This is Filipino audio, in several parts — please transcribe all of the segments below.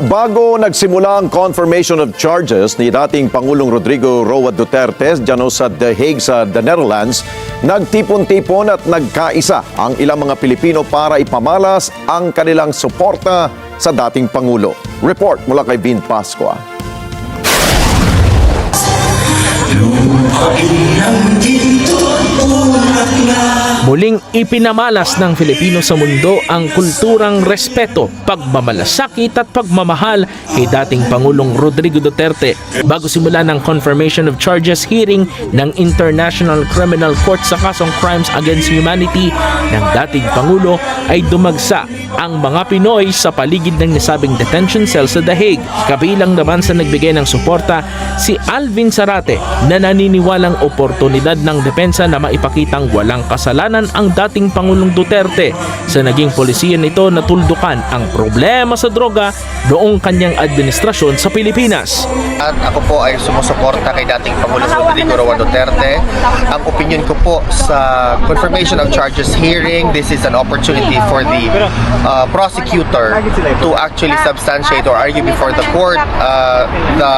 Bago nagsimula ang confirmation of charges ni dating Pangulong Rodrigo Roa Duterte dyan sa The Hague sa The Netherlands, nagtipon-tipon at nagkaisa ang ilang mga Pilipino para ipamalas ang kanilang suporta sa dating Pangulo. Report mula kay Vin Pascua. Muling ipinamalas ng Filipino sa mundo ang kulturang respeto, pagmamalasakit at pagmamahal kay dating Pangulong Rodrigo Duterte bago simula ng confirmation of charges hearing ng International Criminal Court sa kasong Crimes Against Humanity ng dating Pangulo ay dumagsa ang mga Pinoy sa paligid ng nasabing detention cell sa The Hague. Kabilang naman sa nagbigay ng suporta si Alvin Zarate na naniniwalang oportunidad ng depensa na maipakitang walang kasalanan ang dating Pangulong Duterte sa naging polisiya nito na tuldukan ang problema sa droga noong kanyang administrasyon sa Pilipinas. At ako po ay sumusuporta kay dating Pangulong Rodrigo Roa Duterte. Ang opinion ko po sa confirmation of charges hearing, this is an opportunity for the prosecutor to actually substantiate or argue before the court the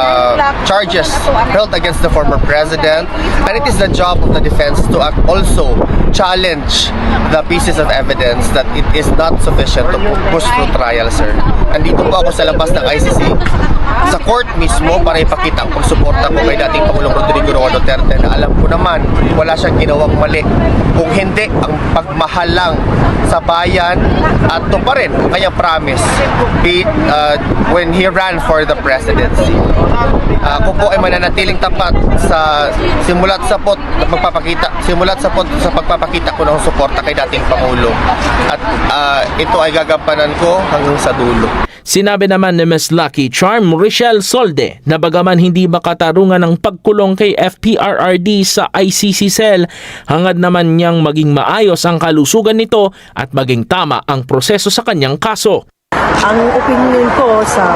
charges held against the former president, and it is the job of the defense to also challenge the pieces of evidence that it is not sufficient to push through trial, sir. Nandito po ako sa labas ng ICC sa court mismo para ipakita ang pagsuporta ko kay dating Pangulong Rodrigo Roa Duterte na alam ko naman wala siyang ginawang mali. Kung hindi, ang pagmahal lang sa bayan at to pa rin ang kanyang promise when he ran for the presidency. Ako po ay mananatiling tapat sa simulat sa pagpapakita ko ng suporta kay dating Pangulo. At ito ay gagampanan ko hanggang sa dulo. Sinabi naman ni Ms. Lucky Charm Richelle Solde na bagaman hindi makatarungan ng pagkulong kay FPRRD sa ICC cell, hangad naman niyang maging maayos ang kalusugan nito at maging tama ang proseso sa kanyang kaso. Ang opinion ko sa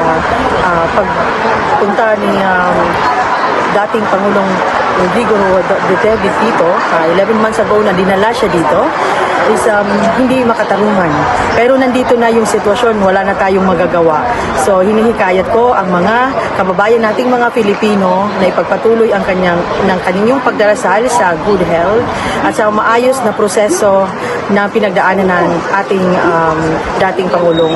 pagpunta ni dating Pangulong Rodrigo Duterte dito, 11 months ago na dinala siya dito, is hindi makatarungan. Pero nandito na yung sitwasyon, wala na tayong magagawa. So hinihikayat ko ang mga kababayan nating mga Pilipino na ipagpatuloy ang kaninyong pagdarasal sa good health at sa maayos na proseso na pinagdaanan ng ating dating Pangulong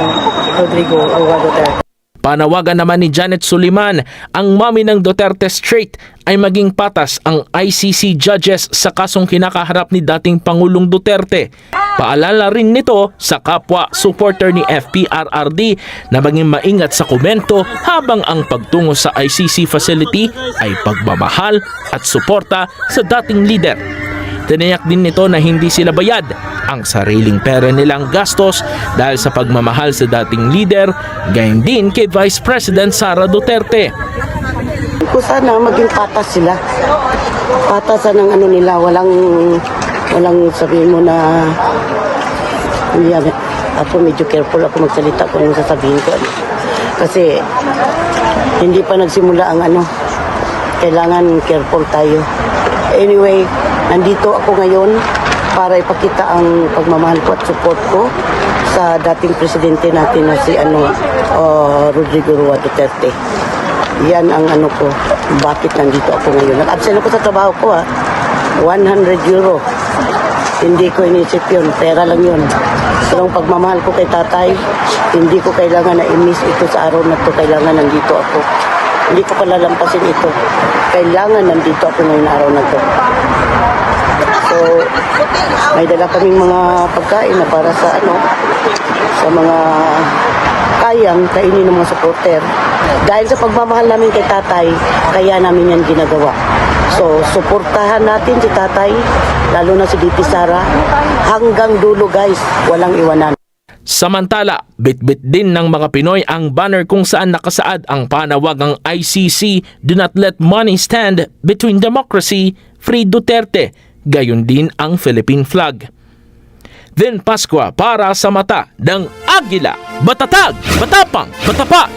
Rodrigo Roa Duterte. Panawagan naman ni Janet Suliman, ang mami ng Duterte Strait, ay maging patas ang ICC judges sa kasong kinakaharap ni dating Pangulong Duterte. Paalala rin nito sa kapwa supporter ni FPRRD na maging maingat sa komento habang ang pagtungo sa ICC facility ay pagmamahal at suporta sa dating leader. Tiniyak din nito na hindi sila bayad ang sariling pera nilang gastos dahil sa pagmamahal sa dating leader, gayon din kay Vice President Sara Duterte. Kung sana maging patas sila. Patasan ng ano nila, walang sabihin mo na ako medyo careful ako magsalita kung anong sasabihin ko. Kasi hindi pa nagsimula ang kailangan careful tayo. Anyway, nandito ako ngayon para ipakita ang pagmamahal ko at support ko sa dating presidente natin na si Rodrigo Roa Duterte. Yan ang ko, bakit nandito ako ngayon. Nag-absent ako sa trabaho ko 100 euro. Hindi ko inisip yun, pera lang yun. Pero ang pagmamahal ko kay tatay, hindi ko kailangan na i-miss ito sa araw na ito. Kailangan nandito ako. Hindi ko palalampasin ito. Kailangan nandito ako ngayong araw na ito. So, may dala kaming mga pagkain na para sa sa mga kayang kainin ng mga supporter. Dahil sa pagmamahal namin kay tatay, kaya namin yan ginagawa. So, suportahan natin si tatay, lalo na si DP Sara, hanggang dulo guys, walang iwanan. Samantala, bitbit din ng mga Pinoy ang banner kung saan nakasaad ang panawagang ICC Do Not Let Money Stand Between Democracy, Free Duterte, gayon din ang Philippine flag. Vin Pascua para sa mata ng Agila, Batatag, Matapang, Matapa.